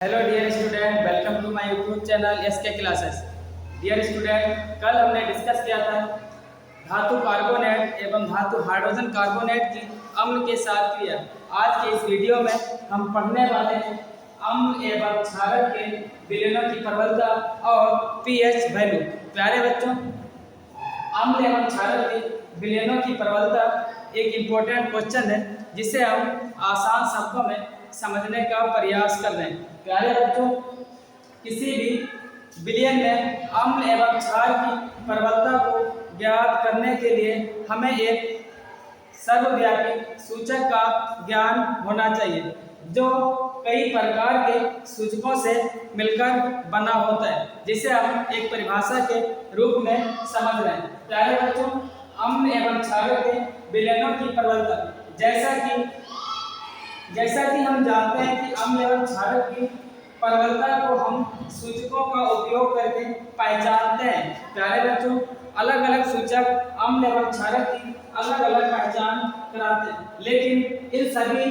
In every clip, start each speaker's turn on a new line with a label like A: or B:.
A: Hello dear student, welcome to my YouTube channel SK classes. Dear student, कल हमने discuss किया था धातु कार्बोनेट एवं धातु हाइड्रोजन कार्बोनेट की अम्ल के साथ क्रिया। आज के इस वीडियो में हम पढ़ने वाले हैं अम्ल एवं क्षारक के विलयनों की प्रबलता और पीएच वैल्यू। प्यारे बच्चों, अम्ल एवं क्षारक के विलयनों की प्रबलता एक इम्पोर्टेंट क्वेश्चन है जिसे हम आसान शब्दों में समझने का प्रयास कर रहे हैं। प्यारे बच्चों, किसी भी विलयन में अम्ल एवं क्षार की प्रबलता को ज्ञात करने के लिए हमें एक सर्वव्यापी सूचक का ज्ञान होना चाहिए जो कई प्रकार के सूचकों से मिलकर बना होता है, जिसे हम एक परिभाषा के रूप में समझ रहे हैं। प्यारे बच्चों, अम्ल एवं क्षारक के विलयनों की प्रबलता, जैसा कि हम जानते हैं कि अम्ल एवं क्षारक की प्रबलता को हम सूचकों का उपयोग करके पहचानते हैं। प्यारे बच्चों, अलग अलग सूचक अम्ल एवं क्षारक की अलग अलग पहचान कराते हैं, लेकिन इन सभी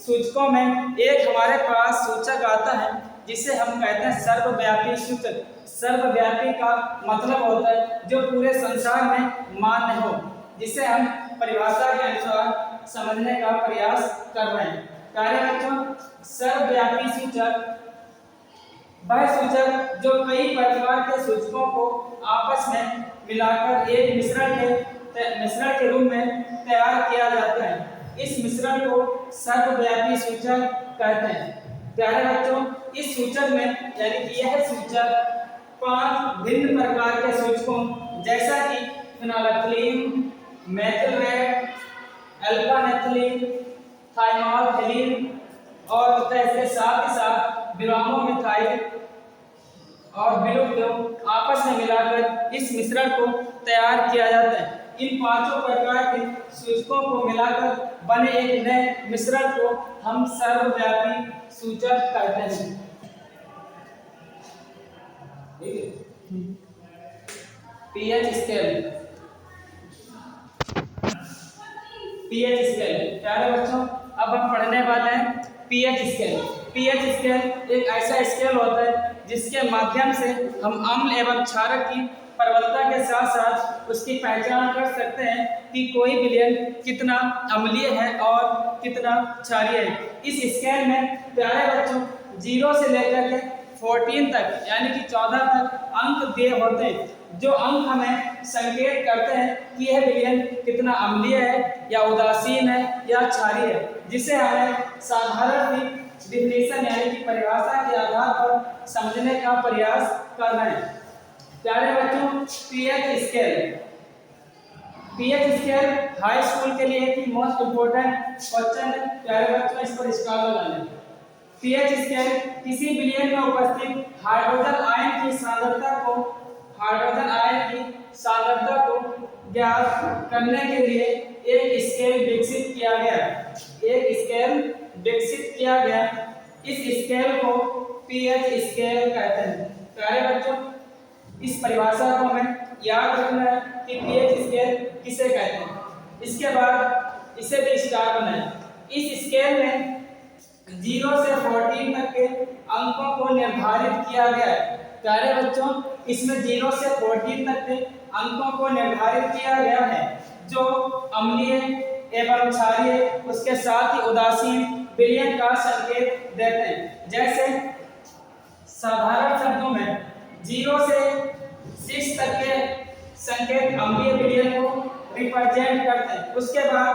A: सूचकों में एक हमारे पास सूचक आता है जिसे हम कहते हैं सर्वव्यापी सूचक। सर्वव्यापी का मतलब होता है जो पूरे संसार में मान्य हो, जिसे हम परिभाषा के अनुसार समझने का प्रयास कर रहे हैं। प्यारे बच्चों, सर्वव्यापी सूचक वह सूचक जो कई प्रकार के सूचकों को आपस में मिलाकर एक मिश्रण के रूप में तैयार किया जाता है। इस मिश्रण को सर्वव्यापी सूचक कहते हैं। प्यारे बच्चों, इस सूचक में यानी कि यह सूचक 5 भिन्न प्रकार के सूचकों जैसा कि फिनोल्फ्थालीन, मेथिल रेड, अल्फा नेथलीन, थाइमोल्फेनिन और इसके साथ ही साथ ब्रोमोमिथाइल और बिलुप्त आपस में मिलाकर इस मिश्रण को तैयार किया जाता है। इन 5 प्रकार के सूचकों को मिलाकर बने एक नए मिश्रण को हम सर्वव्यापी सूचक कहते हैं। PH scale. प्यारे बच्चों, अब हम पढ़ने वाले हैं पीएच स्केल। पीएच स्केल एक ऐसा स्केल होता है जिसके माध्यम से हम अम्ल एवं क्षारक की प्रबलता के साथ साथ उसकी पहचान कर सकते हैं कि कोई विलयन कितना अम्लीय है और कितना क्षारीय है। इस स्केल में प्यारे बच्चों 0 से लेकर के 14 तक यानी कि 14 तक अंक दिए होते हैं, जो अंक हमें संकेत करते हैं कि यह विलयन कितना अम्लीय है या उदासीन है या क्षारीय है, जिसे हमें साधारण डिफिनेशन यानी कि परिभाषा के आधार पर समझने का प्रयास करना है। प्यारे बच्चों, पीएच स्केल हाई स्कूल के लिए की मोस्ट इम्पोर्टेंट क्वेश्चन है। प्यारे बच्चों, इस पर स्टार लगा लें। पीएच स्केल किसी विलयन में उपस्थित हाइड्रोजन आयन की सांद्रता को ज्ञात करने के लिए एक स्केल विकसित किया गया। इस स्केल को पीएच स्केल कहते हैं। प्यारे बच्चों, इस परिभाषा को हमें याद रखना है कि पीएच स्केल किसे कहते हैं। इसके बाद इसे भी स्टार बनाएं। इस स्केल में 0 से 14 तक के अंकों को निर्धारित किया गया है। प्यारे बच्चों, इसमें 0 से 14 तक के अंकों को निर्धारित किया गया है जो अम्लीय एवं क्षारीय, उसके साथ ही उदासीन विलयन का संकेत देते हैं। जैसे साधारण शब्दों में 0 से 6 तक के संकेत अम्लीय विलयन को रिप्रेजेंट करते हैं। उसके बाद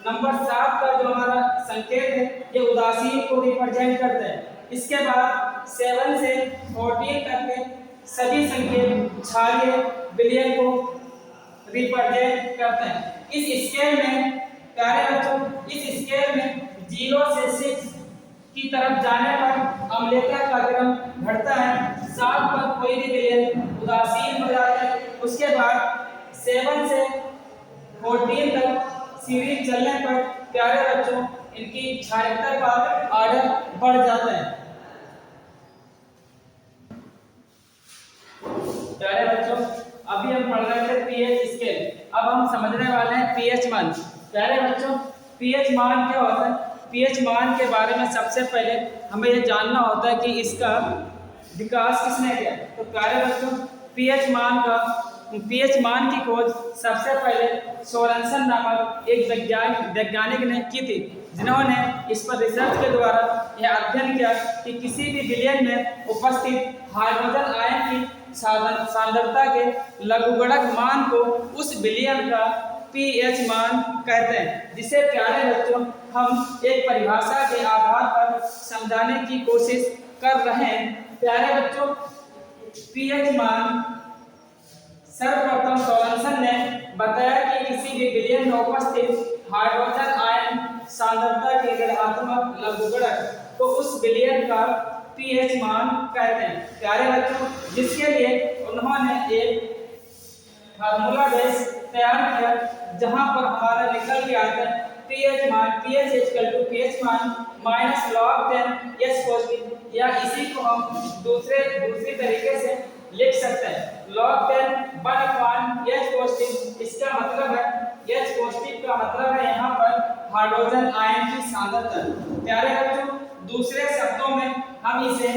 A: नंबर 7 का जो हमारा संकेत है ये उदासीन को रिप्रेजेंट करते हैं। इसके बाद 7 से 14 तक के सभी संकेत क्षारीय विलयन को रिप्रेजेंट करते हैं। इस स्केल में प्यारे बच्चों, इस स्केल में 0 से 6 की तरफ जाने पर अम्लता का क्रम घटता है। 7 पर कोई भी विलयन उदासीन हो जाता है। उसके बाद 7 से 14 तक सीरीज चलने पर प्यारे बच्चों इनकी क्षारीयता का ऑर्डर बढ़ जाता है। प्यारे बच्चों, अभी हम पढ़ रहे थे पीएच स्केल, अब हम समझने वाले हैं पीएच मान। प्यारे बच्चों, पीएच मान क्या होता है? पीएच मान के बारे में सबसे पहले हमें ये जानना होता है कि इसका विकास किसने किया। तो प्यारे बच्चों, पीएच मान की खोज सबसे पहले सोरेनसन नामक एक वैज्ञानिक ने की थी, जिन्होंने इस पर रिसर्च के द्वारा यह अध्ययन किया कि किसी भी विलयन में उपस्थित हाइड्रोजन आयन की सांद्रता के लघुगणक मान को उस विलयन का पीएच मान कहते हैं, जिसे प्यारे बच्चों हम एक परिभाषा के आधार पर समझाने की कोशिश कर रहे हैं। प्यारे बच्चों, पीएच मान सर्वप्रथम सोरेनसन ने बताया कि किसी भी विलयन में उपस्थित हाइड्रोजन आयन सांद्रता के ऋणात्मक लघुगणक को उस विलयन का पीएच मान कहते हैं। प्यारे बच्चों, जिसके लिए उन्होंने एक फार्मूला बेस तैयार किया, जहां पर हमारा निकल के आता है पीएच मान माइनस log 10 S पॉजिटिव, या इसी को हम दूसरी तरीके से लिख सकते हैं log 10 1/H पॉजिटिव। इसका मतलब है H पॉजिटिव का मतलब है यहाँ पर हाइड्रोजन आयन की सांद्रता। प्यारे बच्चों, दूसरे शब्दों में हम इसे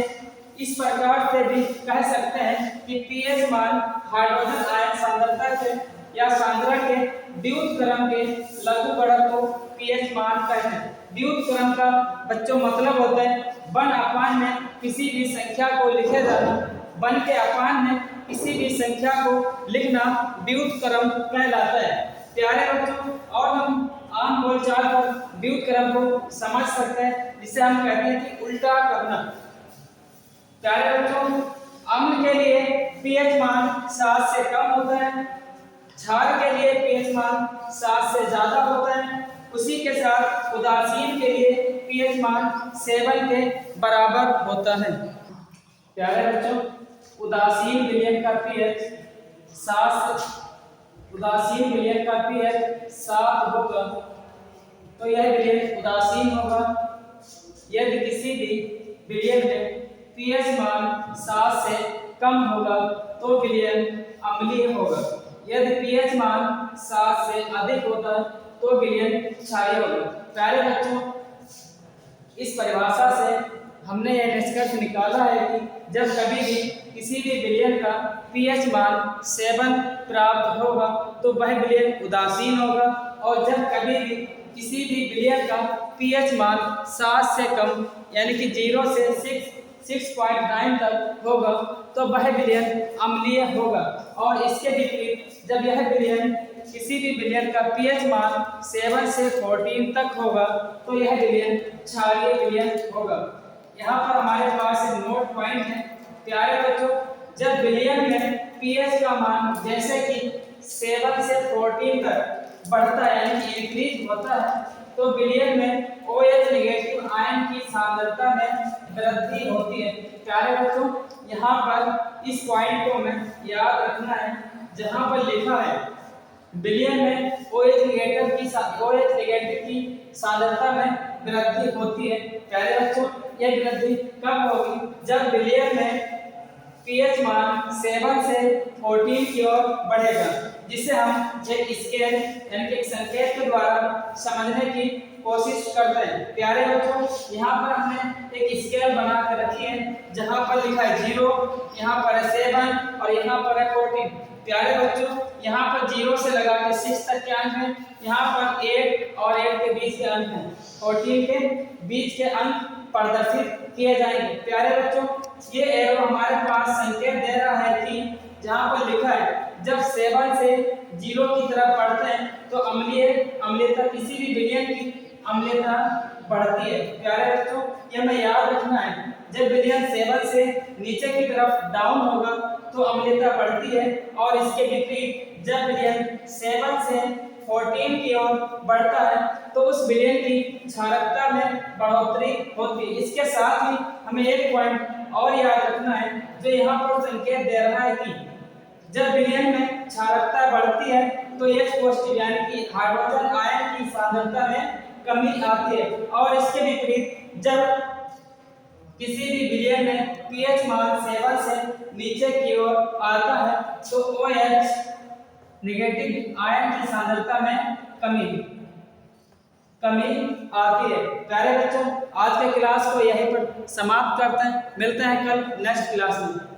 A: इस प्रकार से भी कह सकते हैं कि पीएच मान हाइड्रोजन आयन सांद्रता के या सांद्रता के द्वितीय क्रम के लघुगणक को पीएच मान कहते हैं। द्वितीय क्रम का बच्चों मतलब होता है 1/n में किसी भी संख्या को लिखे जाना। 1 के अपान में किसी भी संख्या को लिखना द्वितीय क्रम कहलाता है। प्यारे बच्चों, और हम आम बोलचाल पर द्वितीय क्रम को समझ सकते हैं, जिसे हम कहते हैं कि उल्टा करना। प्यारे बच्चों, अम्ल के लिए पीएच मान 7 से कम होता है, क्षार के लिए पीएच मान 7 से ज्यादा होता है। उसी के साथ उदासीन के लिए पीएच मान 7 के बराबर होता है। प्यारे बच्चों, उदासीन विलयन का पीएच 7 होगा, तो यह विलयन उदासीन होगा। यदि किसी भी विलयन में पीएच मान 7 से कम होगा तो विलयन अम्लीय होगा। यदि पीएच मान 7 से अधिक होता तो विलयन क्षारीय होगा। प्यारे बच्चों, इस परिभाषा से हमने यह निष्कर्ष निकाला है कि जब कभी भी किसी भी विलयन का पीएच मान 7 प्राप्त होगा तो वह विलयन उदासीन होगा, और जब कभी भी किसी भी विलयन का पीएच मान 7 से कम यानी कि 0 से 6.9 तक होगा तो वह विलयन अम्लीय होगा। और इसके विपरीत जब यह विलयन किसी भी विलयन का पीएच मान 7 से 14 तक होगा तो यह विलयन क्षारीय विलयन होगा। यहाँ पर हमारे पास एक नोट पॉइंट है। प्यारे बच्चों, जब विलयन में पीएच का मान जैसे कि 7 से 14 तक बढ़ता है यानी कि इंक्रीज होता है तो विलयन में OH नेगेटिव आयन की सांद्रता में वृद्धि होती है। प्यारे बच्चों, यहाँ पर इस पॉइंट को हमें याद रखना है, जहाँ पर लिखा है विलयन में OH नेगेटिव की सांद्रता में वृद्धि होती है। प्यारे बच्चों, यह वृद्धि कब होगी? जब विलयन में पीएच मान 7 से 14 की ओर बढ़ेगा, जिसे हम एक स्केल यानी कि एक संकेत के द्वारा समझने की कोशिश करते हैं। प्यारे बच्चों, यहाँ पर हमने एक स्केल बना कर रखी है, जहाँ पर लिखा है 0, यहाँ पर है 7 और यहाँ पर है 14। प्यारे बच्चों, यहाँ पर 0 से लगा के 6 तक के अंक हैं, यहाँ पर 8 और 8 के बीच के अंक हैं, 14 के बीच के अंक प्रदर्शित किए जाएंगे। प्यारे बच्चों, ये एरो हमारे पास संकेत दे रहा है कि जहाँ पर लिखा है जब 7 से 0 की तरफ बढ़ते हैं तो अम्लीयता किसी भी विलयन की अम्लीयता बढ़ती है। प्यारे बच्चों, ये हमें याद रखना है, जब विलयन 7 से नीचे की तरफ डाउन होगा तो अम्लीयता बढ़ती है, और इसके विपरीत जब विलयन 7 से 14 की ओर बढ़ता है तो उस विलयन की क्षारकता में बढ़ोतरी होती है। इसके साथ ही हमें एक पॉइंट और याद रखना है, जो यहाँ पर संकेत दे रहा है कि जब विलयन में क्षारकता बढ़ती है तो H पॉजिटिव यानी कि हाइड्रोजन आयन की सांद्रता में कमी आती है, और इसके विपरीत जब किसी भी विलयन में पीएच मान 7 से नीचे की ओर आता है तो OH नेगेटिव आयन की सांद्रता में कमी आती है। प्यारे बच्चों, आज के क्लास को यहीं पर समाप्त करते हैं, मिलते हैं कल नेक्स्ट क्लास में।